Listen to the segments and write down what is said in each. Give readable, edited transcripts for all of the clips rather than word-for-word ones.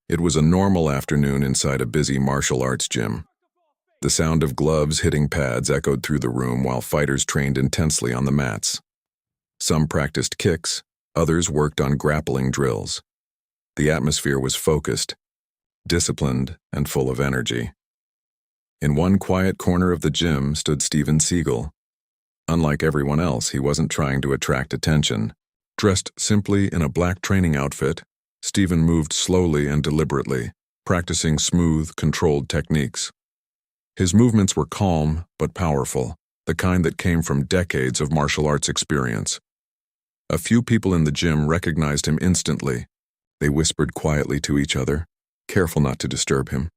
It was a normal afternoon inside a busy martial arts gym. The sound of gloves hitting pads echoed through the room while fighters trained intensely on the mats. Some practiced kicks, others worked on grappling drills. The atmosphere was focused, disciplined, and full of energy. In one quiet corner of the gym stood Steven Seagal. Unlike everyone else, he wasn't trying to attract attention. Dressed simply in a black training outfit, Steven moved slowly and deliberately, practicing smooth, controlled techniques. His movements were calm but powerful, the kind that came from decades of martial arts experience. A few people in the gym recognized him instantly. They whispered quietly to each other, careful not to disturb him.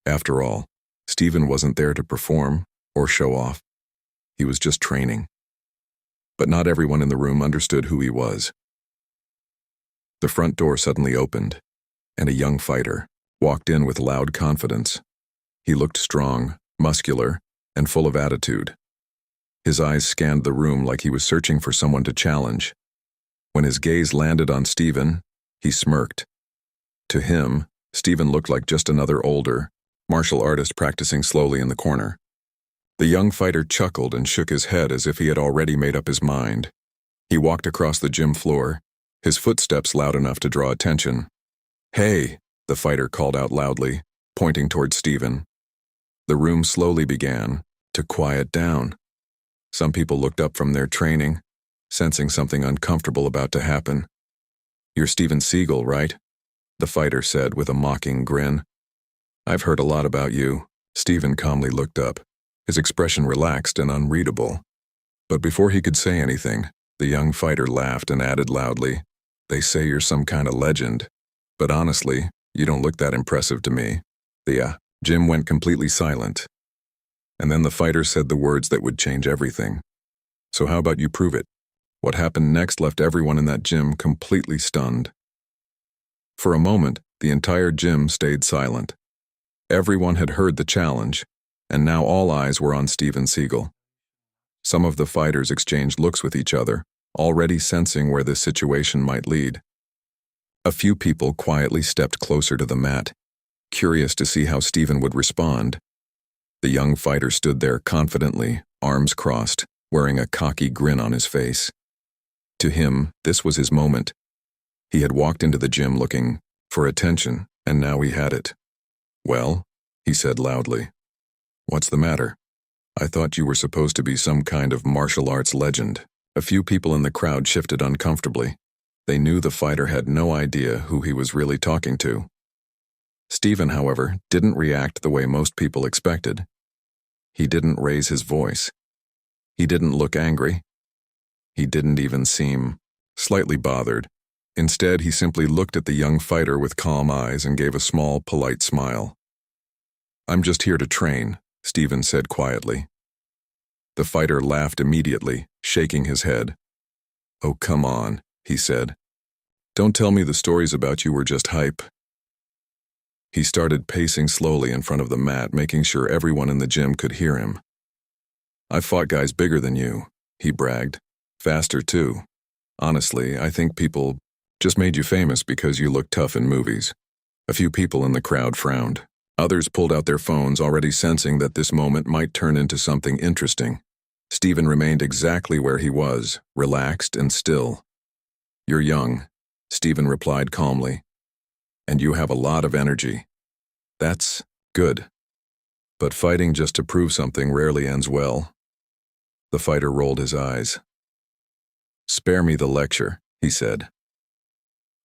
After all, Steven wasn't there to perform or show off. He was just training. But not everyone in the room understood who he was. The front door suddenly opened, and a young fighter walked in with loud confidence. He looked strong, muscular, and full of attitude. His eyes scanned the room like he was searching for someone to challenge. When his gaze landed on Steven, he smirked. To him, Steven looked like just another older, martial artist practicing slowly in the corner. The young fighter chuckled and shook his head as if he had already made up his mind. He walked across the gym floor, his footsteps loud enough to draw attention. "Hey," the fighter called out loudly, pointing toward Steven. The room slowly began to quiet down. Some people looked up from their training, sensing something uncomfortable about to happen. "You're Steven Seagal, right?" the fighter said with a mocking grin. "I've heard a lot about you." Steven calmly looked up, his expression relaxed and unreadable. But before he could say anything, the young fighter laughed and added loudly, "They say you're some kind of legend, but honestly, you don't look that impressive to me." The gym went completely silent. And then the fighter said the words that would change everything. "So how about you prove it?" What happened next left everyone in that gym completely stunned. For a moment, the entire gym stayed silent. Everyone had heard the challenge, and now all eyes were on Steven Seagal. Some of the fighters exchanged looks with each other, already sensing where this situation might lead. A few people quietly stepped closer to the mat, curious to see how Steven would respond. The young fighter stood there confidently, arms crossed, wearing a cocky grin on his face. To him, this was his moment. He had walked into the gym looking for attention, and now he had it. "Well," he said loudly. "What's the matter? I thought you were supposed to be some kind of martial arts legend." A few people in the crowd shifted uncomfortably. They knew the fighter had no idea who he was really talking to. Steven, however, didn't react the way most people expected. He didn't raise his voice. He didn't look angry. He didn't even seem slightly bothered. Instead, he simply looked at the young fighter with calm eyes and gave a small, polite smile. "I'm just here to train," Steven said quietly. The fighter laughed immediately, shaking his head. "Oh, come on," he said. "Don't tell me the stories about you were just hype." He started pacing slowly in front of the mat, making sure everyone in the gym could hear him. "I've fought guys bigger than you," he bragged. "Faster, too. Honestly, I think people just made you famous because you look tough in movies." A few people in the crowd frowned. Others pulled out their phones, already sensing that this moment might turn into something interesting. Steven remained exactly where he was, relaxed and still. "You're young," Steven replied calmly. "And you have a lot of energy. That's good. But fighting just to prove something rarely ends well." The fighter rolled his eyes. "Spare me the lecture," he said.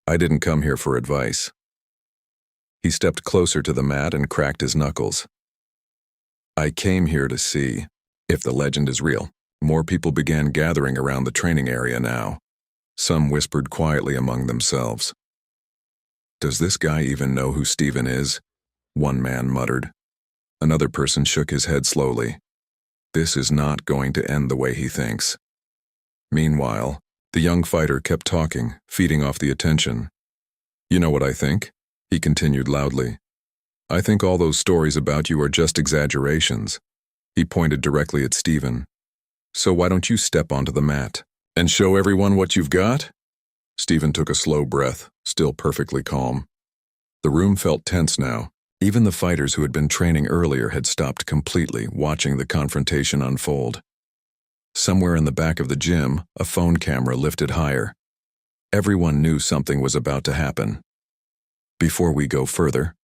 "I didn't come here for advice." He stepped closer to the mat and cracked his knuckles. "I came here to see if the legend is real." More people began gathering around the training area now. Some whispered quietly among themselves. "Does this guy even know who Steven is?" one man muttered. Another person shook his head slowly. "This is not going to end the way he thinks." Meanwhile, the young fighter kept talking, feeding off the attention. "You know what I think?" he continued loudly. "I think all those stories about you are just exaggerations." He pointed directly at Steven. "So why don't you step onto the mat and show everyone what you've got?" Steven took a slow breath, still perfectly calm. The room felt tense now. Even the fighters who had been training earlier had stopped completely, watching the confrontation unfold. Somewhere in the back of the gym, a phone camera lifted higher. Everyone knew something was about to happen. Before we go further,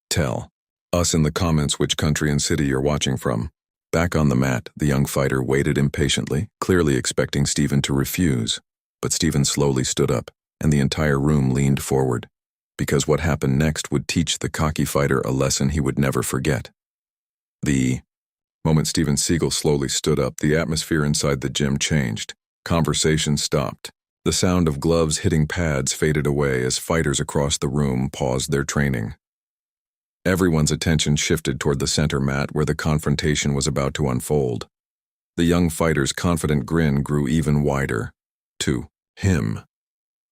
tell us in the comments which country and city you're watching from. Back on the mat, the young fighter waited impatiently, clearly expecting Steven to refuse. But Steven slowly stood up, and the entire room leaned forward, because what happened next would teach the cocky fighter a lesson he would never forget. The moment Steven Seagal slowly stood up, the atmosphere inside the gym changed. Conversation stopped. The sound of gloves hitting pads faded away as fighters across the room paused their training. Everyone's attention shifted toward the center mat where the confrontation was about to unfold. The young fighter's confident grin grew even wider. To him,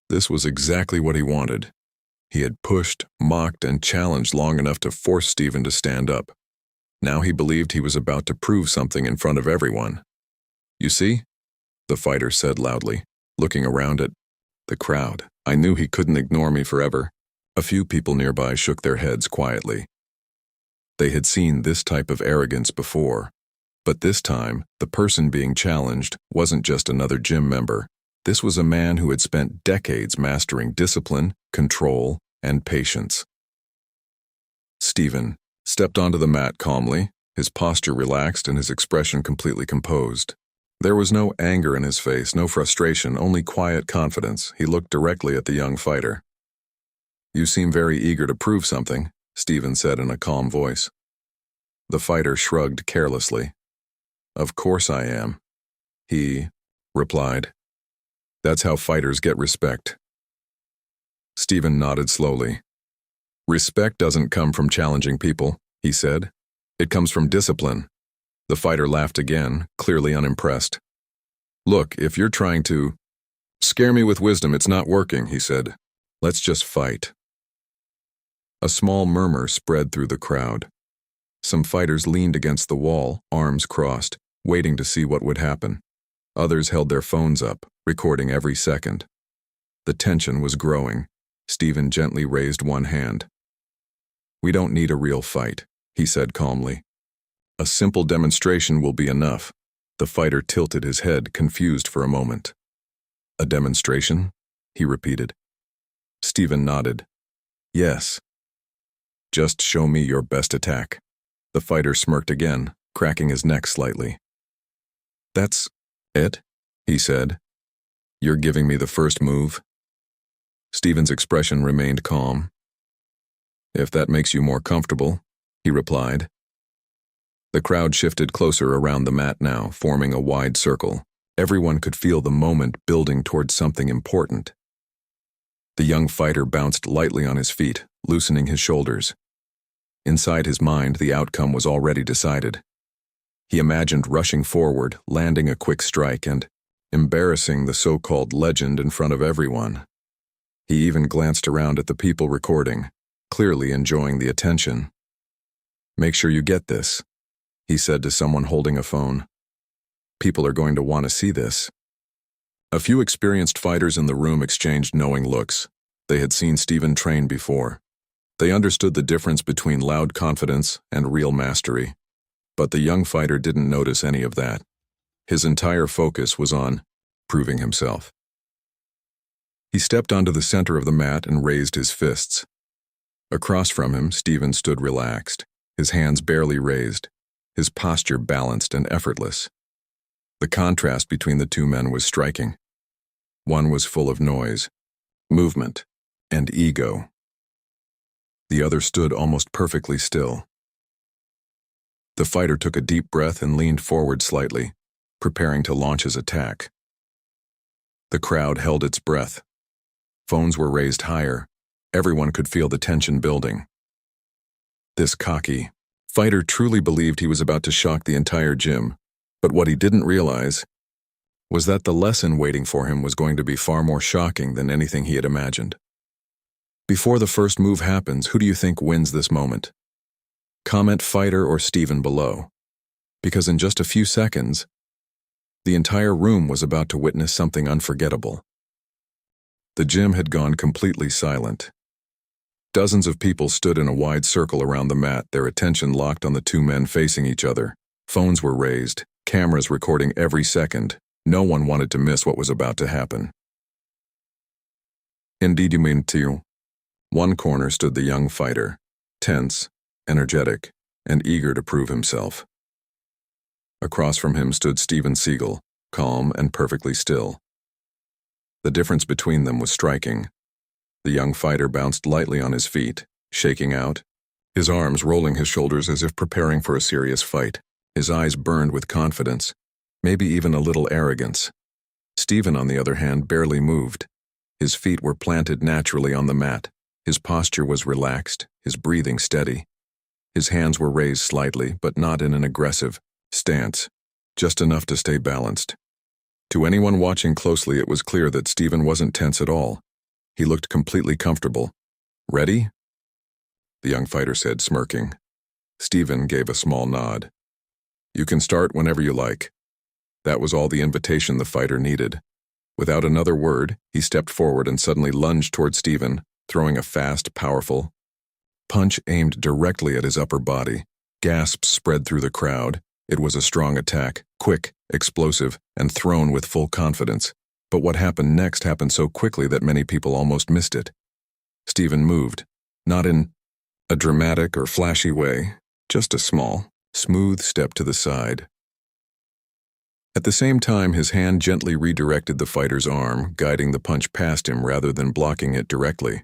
this was exactly what he wanted. He had pushed, mocked, and challenged long enough to force Steven to stand up. Now he believed he was about to prove something in front of everyone. "You see?" the fighter said loudly, looking around at the crowd. "I knew he couldn't ignore me forever." A few people nearby shook their heads quietly. They had seen this type of arrogance before, but this time, the person being challenged wasn't just another gym member. This was a man who had spent decades mastering discipline, control, and patience. Steven stepped onto the mat calmly, his posture relaxed and his expression completely composed. There was no anger in his face, no frustration, only quiet confidence. He looked directly at the young fighter. "You seem very eager to prove something," Steven said in a calm voice. The fighter shrugged carelessly. "Of course I am," he replied. "That's how fighters get respect." Steven nodded slowly. "Respect doesn't come from challenging people," he said. "It comes from discipline." The fighter laughed again, clearly unimpressed. "Look, if you're trying to scare me with wisdom, it's not working," he said. "Let's just fight." A small murmur spread through the crowd. Some fighters leaned against the wall, arms crossed, waiting to see what would happen. Others held their phones up, recording every second. The tension was growing. Steven gently raised one hand. "We don't need a real fight," he said calmly. "A simple demonstration will be enough." The fighter tilted his head, confused for a moment. "A demonstration?" he repeated. Steven nodded. "Yes. Just show me your best attack." The fighter smirked again, cracking his neck slightly. "That's it?" he said. "You're giving me the first move?" Steven's expression remained calm. "If that makes you more comfortable," he replied. The crowd shifted closer around the mat now, forming a wide circle. Everyone could feel the moment building towards something important. The young fighter bounced lightly on his feet, loosening his shoulders. Inside his mind, the outcome was already decided. He imagined rushing forward, landing a quick strike, and embarrassing the so-called legend in front of everyone. He even glanced around at the people recording, clearly enjoying the attention. "Make sure you get this," he said to someone holding a phone. "People are going to want to see this." A few experienced fighters in the room exchanged knowing looks. They had seen Steven train before. They understood the difference between loud confidence and real mastery. But the young fighter didn't notice any of that. His entire focus was on proving himself. He stepped onto the center of the mat and raised his fists. Across from him, Steven stood relaxed, his hands barely raised, his posture balanced and effortless. The contrast between the two men was striking. One was full of noise, movement, and ego. The other stood almost perfectly still. The fighter took a deep breath and leaned forward slightly, preparing to launch his attack. The crowd held its breath. Phones were raised higher. Everyone could feel the tension building. This cocky fighter truly believed he was about to shock the entire gym. But what he didn't realize was that the lesson waiting for him was going to be far more shocking than anything he had imagined. Before the first move happens, who do you think wins this moment? Comment fighter or Steven below. Because in just a few seconds, the entire room was about to witness something unforgettable. The gym had gone completely silent. Dozens of people stood in a wide circle around the mat, their attention locked on the two men facing each other. Phones were raised, cameras recording every second. No one wanted to miss what was about to happen. Indeed, you mean to. One corner stood the young fighter, tense, energetic, and eager to prove himself. Across from him stood Steven Seagal, calm and perfectly still. The difference between them was striking. The young fighter bounced lightly on his feet, shaking out, his arms rolling his shoulders as if preparing for a serious fight. His eyes burned with confidence, maybe even a little arrogance. Steven, on the other hand, barely moved. His feet were planted naturally on the mat. His posture was relaxed, his breathing steady. His hands were raised slightly, but not in an aggressive stance, just enough to stay balanced. To anyone watching closely, it was clear that Steven wasn't tense at all. He looked completely comfortable. Ready? The young fighter said, smirking. Steven gave a small nod. You can start whenever you like. That was all the invitation the fighter needed. Without another word, he stepped forward and suddenly lunged toward Steven, throwing a fast, powerful punch aimed directly at his upper body. Gasps spread through the crowd. It was a strong attack, quick, explosive, and thrown with full confidence. But what happened next happened so quickly that many people almost missed it. Steven moved, not in a dramatic or flashy way, just a small, smooth step to the side. At the same time, his hand gently redirected the fighter's arm, guiding the punch past him rather than blocking it directly.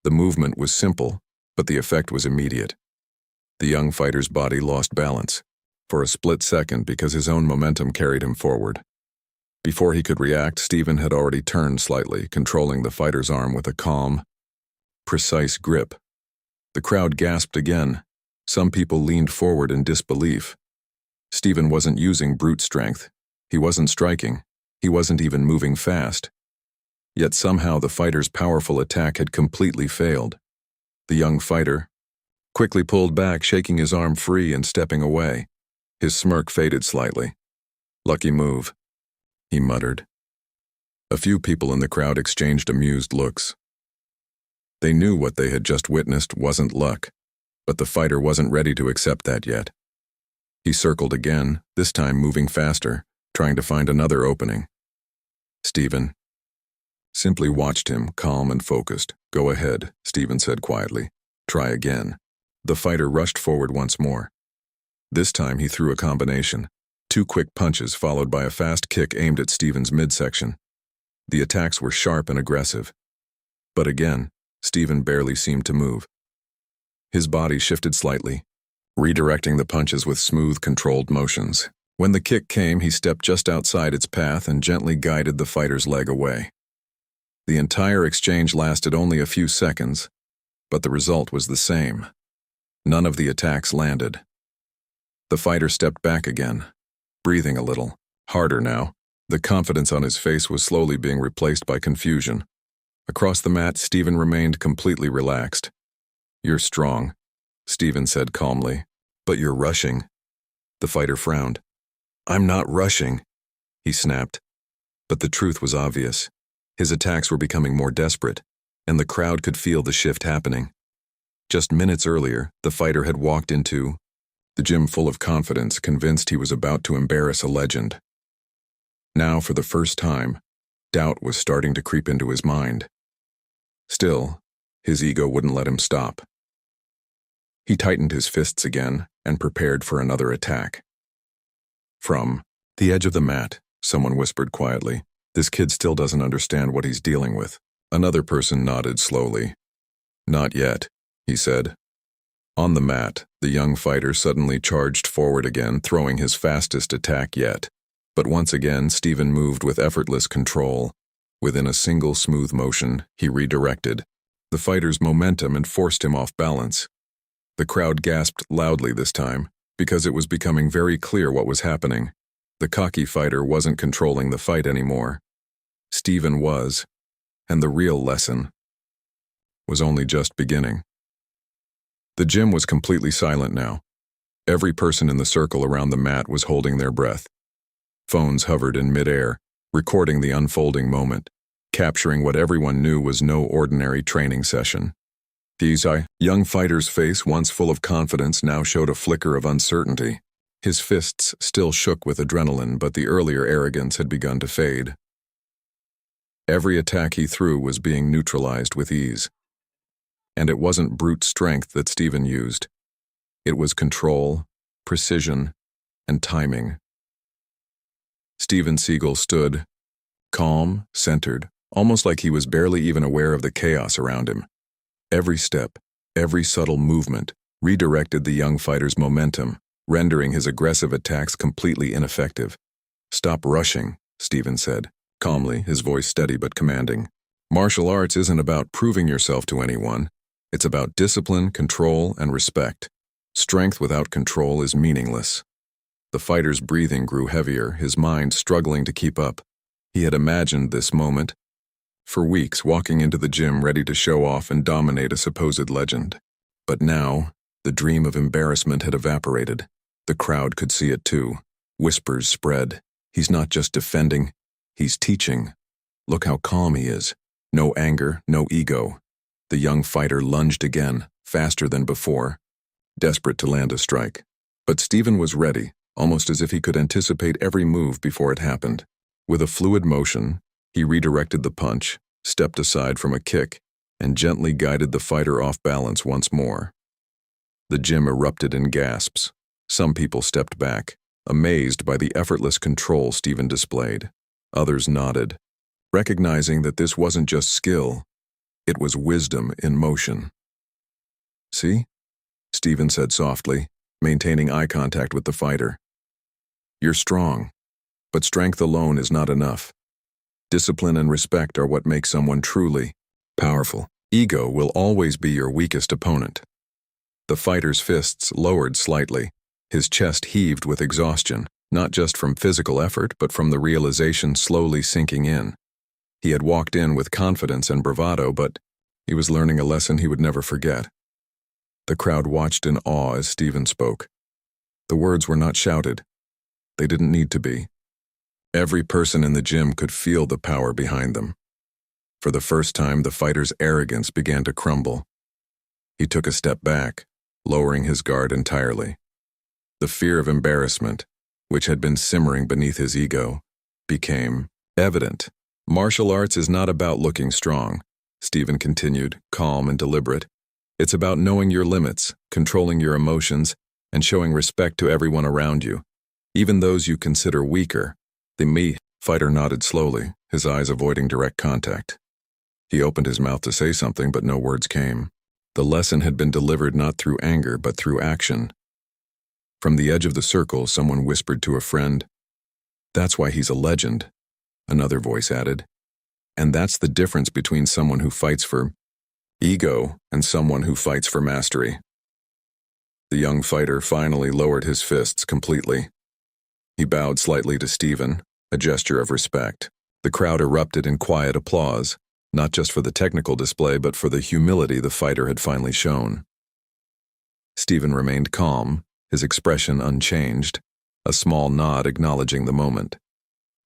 The movement was simple, but the effect was immediate. The young fighter's body lost balance, for a split second, because his own momentum carried him forward. Before he could react, Steven had already turned slightly, controlling the fighter's arm with a calm, precise grip. The crowd gasped again. Some people leaned forward in disbelief. Steven wasn't using brute strength. He wasn't striking. He wasn't even moving fast. Yet somehow the fighter's powerful attack had completely failed. The young fighter quickly pulled back, shaking his arm free and stepping away. His smirk faded slightly. Lucky move, he muttered. A few people in the crowd exchanged amused looks. They knew what they had just witnessed wasn't luck, but the fighter wasn't ready to accept that yet. He circled again, this time moving faster, trying to find another opening. Steven simply watched him, calm and focused. Go ahead, Steven said quietly. Try again. The fighter rushed forward once more. This time he threw a combination. 2 quick punches followed by a fast kick aimed at Steven's midsection. The attacks were sharp and aggressive. But again, Steven barely seemed to move. His body shifted slightly, redirecting the punches with smooth, controlled motions. When the kick came, he stepped just outside its path and gently guided the fighter's leg away. The entire exchange lasted only a few seconds, but the result was the same. None of the attacks landed. The fighter stepped back again, breathing a little, harder now. The confidence on his face was slowly being replaced by confusion. Across the mat, Steven remained completely relaxed. You're strong, Steven said calmly, but you're rushing. The fighter frowned. I'm not rushing, he snapped. But the truth was obvious. His attacks were becoming more desperate, and the crowd could feel the shift happening. Just minutes earlier, the fighter had walked into the gym full of confidence, convinced he was about to embarrass a legend. Now, for the first time, doubt was starting to creep into his mind. Still, his ego wouldn't let him stop. He tightened his fists again and prepared for another attack. From the edge of the mat, someone whispered quietly, "This kid still doesn't understand what he's dealing with." Another person nodded slowly. "Not yet," he said. On the mat, the young fighter suddenly charged forward again, throwing his fastest attack yet. But once again, Steven moved with effortless control. Within a single smooth motion, he redirected the fighter's momentum and forced him off balance. The crowd gasped loudly this time, because it was becoming very clear what was happening. The cocky fighter wasn't controlling the fight anymore. Steven was, and the real lesson was only just beginning. The gym was completely silent now. Every person in the circle around the mat was holding their breath. Phones hovered in midair, recording the unfolding moment, capturing what everyone knew was no ordinary training session. The young fighter's face, once full of confidence, now showed a flicker of uncertainty. His fists still shook with adrenaline, but the earlier arrogance had begun to fade. Every attack he threw was being neutralized with ease. And it wasn't brute strength that Steven used. It was control, precision, and timing. Steven Seagal stood, calm, centered, almost like he was barely even aware of the chaos around him. Every step, every subtle movement, redirected the young fighter's momentum, rendering his aggressive attacks completely ineffective. "Stop rushing," Steven said, calmly, his voice steady but commanding. "Martial arts isn't about proving yourself to anyone. It's about discipline, control, and respect. Strength without control is meaningless." The fighter's breathing grew heavier, his mind struggling to keep up. He had imagined this moment for weeks, walking into the gym ready to show off and dominate a supposed legend. But now, the dream of embarrassment had evaporated. The crowd could see it too. Whispers spread. "He's not just defending, he's teaching. Look how calm he is. No anger, no ego." The young fighter lunged again, faster than before, desperate to land a strike. But Steven was ready, almost as if he could anticipate every move before it happened. With a fluid motion, he redirected the punch, stepped aside from a kick, and gently guided the fighter off balance once more. The gym erupted in gasps. Some people stepped back, amazed by the effortless control Steven displayed. Others nodded, recognizing that this wasn't just skill, it was wisdom in motion. "See?" Steven said softly, maintaining eye contact with the fighter. "You're strong, but strength alone is not enough. Discipline and respect are what make someone truly powerful. Ego will always be your weakest opponent." The fighter's fists lowered slightly. His chest heaved with exhaustion, not just from physical effort, but from the realization slowly sinking in. He had walked in with confidence and bravado, but he was learning a lesson he would never forget. The crowd watched in awe as Steven spoke. The words were not shouted. They didn't need to be. Every person in the gym could feel the power behind them. For the first time, the fighter's arrogance began to crumble. He took a step back, lowering his guard entirely. The fear of embarrassment, which had been simmering beneath his ego, became evident. "Martial arts is not about looking strong," Steven continued, calm and deliberate. "It's about knowing your limits, controlling your emotions, and showing respect to everyone around you, even those you consider weaker." The fighter nodded slowly, his eyes avoiding direct contact. He opened his mouth to say something, but no words came. The lesson had been delivered not through anger, but through action. From the edge of the circle, someone whispered to a friend, "That's why he's a legend," another voice added. "And that's the difference between someone who fights for ego and someone who fights for mastery." The young fighter finally lowered his fists completely. He bowed slightly to Steven, a gesture of respect. The crowd erupted in quiet applause, not just for the technical display, but for the humility the fighter had finally shown. Steven remained calm, his expression unchanged, a small nod acknowledging the moment.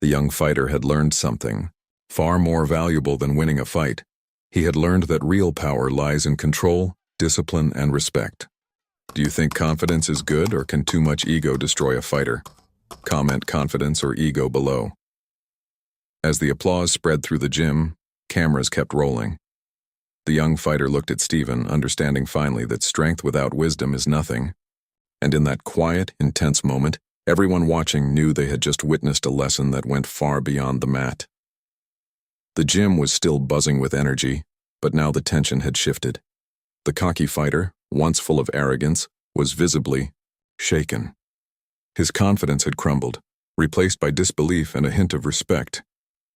The young fighter had learned something, far more valuable than winning a fight. He had learned that real power lies in control, discipline, and respect. Do you think confidence is good, or can too much ego destroy a fighter? Comment confidence or ego below. As the applause spread through the gym, cameras kept rolling. The young fighter looked at Steven, understanding finally that strength without wisdom is nothing. And in that quiet, intense moment, everyone watching knew they had just witnessed a lesson that went far beyond the mat. The gym was still buzzing with energy, but now the tension had shifted. The cocky fighter, once full of arrogance, was visibly shaken. His confidence had crumbled, replaced by disbelief and a hint of respect.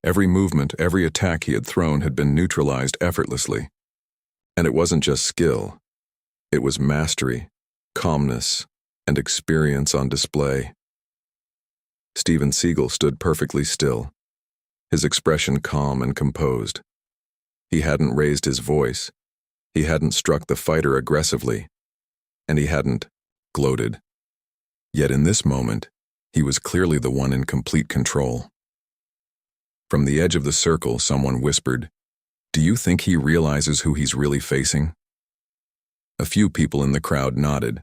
Every movement, every attack he had thrown had been neutralized effortlessly. And it wasn't just skill. It was mastery, calmness, and experience on display. Steven Seagal stood perfectly still, his expression calm and composed. He hadn't raised his voice, he hadn't struck the fighter aggressively, and he hadn't gloated. Yet in this moment, he was clearly the one in complete control. From the edge of the circle, someone whispered, "Do you think he realizes who he's really facing?" A few people in the crowd nodded.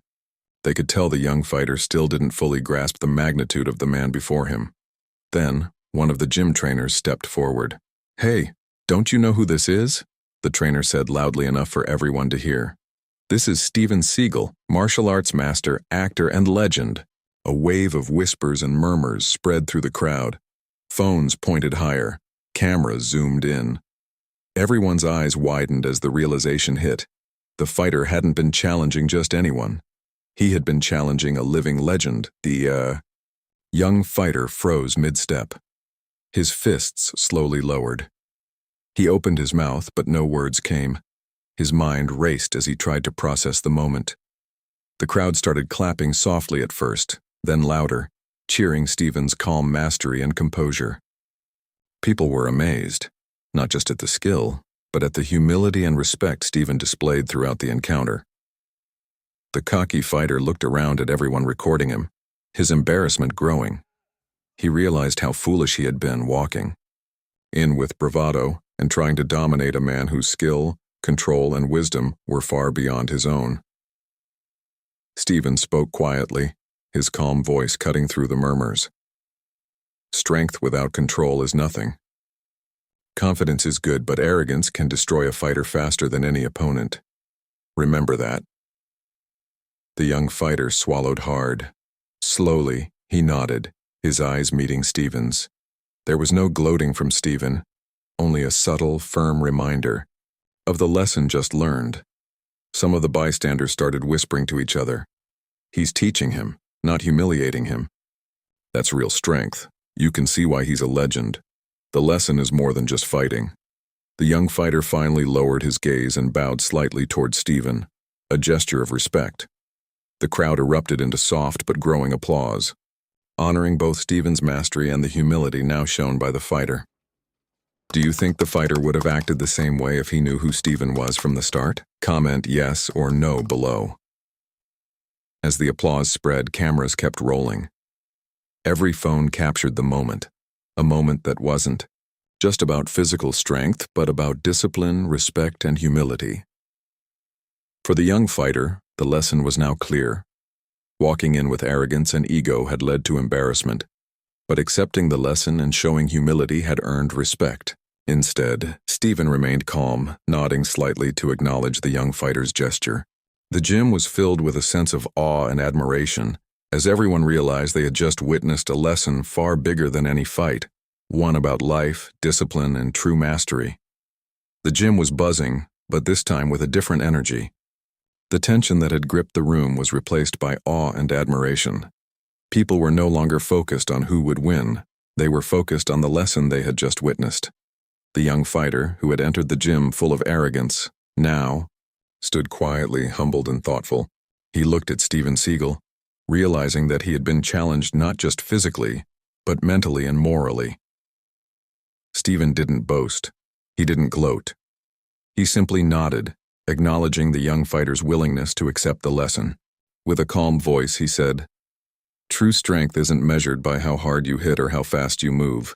They could tell the young fighter still didn't fully grasp the magnitude of the man before him. Then, one of the gym trainers stepped forward. "Hey, don't you know who this is?" the trainer said loudly enough for everyone to hear. "This is Steven Seagal, martial arts master, actor, and legend." A wave of whispers and murmurs spread through the crowd. Phones pointed higher. Cameras zoomed in. Everyone's eyes widened as the realization hit. The fighter hadn't been challenging just anyone. He had been challenging a living legend. The young fighter froze mid-step. His fists slowly lowered. He opened his mouth, but no words came. His mind raced as he tried to process the moment. The crowd started clapping softly at first, then louder, cheering Steven's calm mastery and composure. People were amazed, not just at the skill, but at the humility and respect Steven displayed throughout the encounter. The cocky fighter looked around at everyone recording him, his embarrassment growing. He realized how foolish he had been walking in with bravado and trying to dominate a man whose skill, control, and wisdom were far beyond his own. Steven spoke quietly, his calm voice cutting through the murmurs. "Strength without control is nothing. Confidence is good, but arrogance can destroy a fighter faster than any opponent. Remember that." The young fighter swallowed hard. Slowly, he nodded, his eyes meeting Steven's. There was no gloating from Steven, only a subtle, firm reminder of the lesson just learned. Some of the bystanders started whispering to each other. "He's teaching him, not humiliating him. That's real strength. You can see why he's a legend. The lesson is more than just fighting." The young fighter finally lowered his gaze and bowed slightly toward Steven, a gesture of respect. The crowd erupted into soft but growing applause, honoring both Steven's mastery and the humility now shown by the fighter. Do you think the fighter would have acted the same way if he knew who Steven was from the start? Comment yes or no below. As the applause spread, cameras kept rolling. Every phone captured the moment, a moment that wasn't just about physical strength, but about discipline, respect, and humility. For the young fighter, the lesson was now clear. Walking in with arrogance and ego had led to embarrassment, but accepting the lesson and showing humility had earned respect. Instead, Steven remained calm, nodding slightly to acknowledge the young fighter's gesture. The gym was filled with a sense of awe and admiration, as everyone realized they had just witnessed a lesson far bigger than any fight, one about life, discipline, and true mastery. The gym was buzzing, but this time with a different energy. The tension that had gripped the room was replaced by awe and admiration. People were no longer focused on who would win. They were focused on the lesson they had just witnessed. The young fighter, who had entered the gym full of arrogance, now stood quietly, humbled and thoughtful. He looked at Steven Seagal, realizing that he had been challenged not just physically, but mentally and morally. Steven didn't boast. He didn't gloat. He simply nodded, acknowledging the young fighter's willingness to accept the lesson. With a calm voice, he said, "True strength isn't measured by how hard you hit or how fast you move.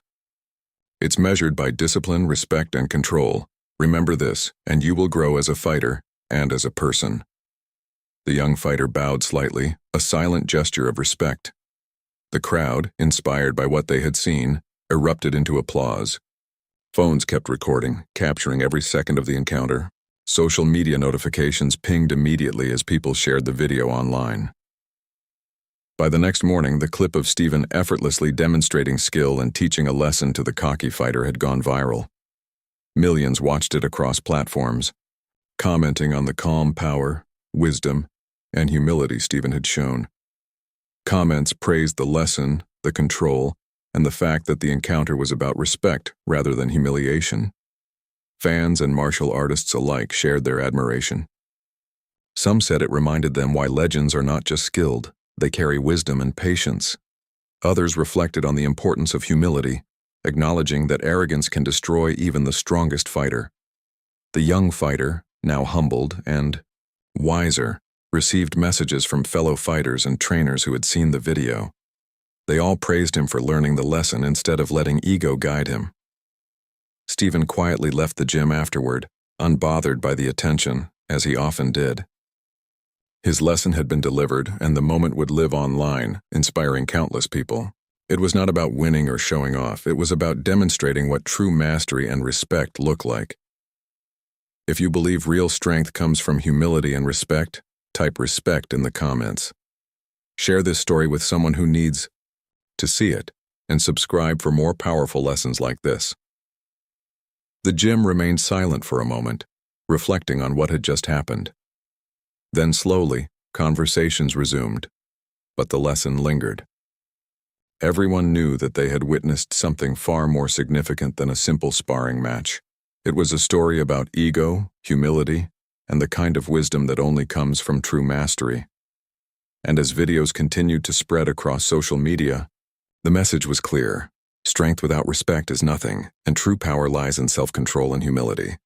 It's measured by discipline, respect, and control. Remember this, and you will grow as a fighter and as a person." The young fighter bowed slightly, a silent gesture of respect. The crowd, inspired by what they had seen, erupted into applause. Phones kept recording, capturing every second of the encounter. Social media notifications pinged immediately as people shared the video online. By the next morning, the clip of Steven effortlessly demonstrating skill and teaching a lesson to the cocky fighter had gone viral. Millions watched it across platforms, commenting on the calm power, wisdom, and humility Steven had shown. Comments praised the lesson, the control, and the fact that the encounter was about respect rather than humiliation. Fans and martial artists alike shared their admiration. Some said it reminded them why legends are not just skilled, they carry wisdom and patience. Others reflected on the importance of humility, acknowledging that arrogance can destroy even the strongest fighter. The young fighter, now humbled and wiser, received messages from fellow fighters and trainers who had seen the video. They all praised him for learning the lesson instead of letting ego guide him. Steven quietly left the gym afterward, unbothered by the attention, as he often did. His lesson had been delivered, and the moment would live online, inspiring countless people. It was not about winning or showing off. It was about demonstrating what true mastery and respect look like. If you believe real strength comes from humility and respect, type respect in the comments. Share this story with someone who needs to see it, and subscribe for more powerful lessons like this. The gym remained silent for a moment, reflecting on what had just happened. Then slowly, conversations resumed, but the lesson lingered. Everyone knew that they had witnessed something far more significant than a simple sparring match. It was a story about ego, humility, and the kind of wisdom that only comes from true mastery. And as videos continued to spread across social media, the message was clear. Strength without respect is nothing, and true power lies in self-control and humility.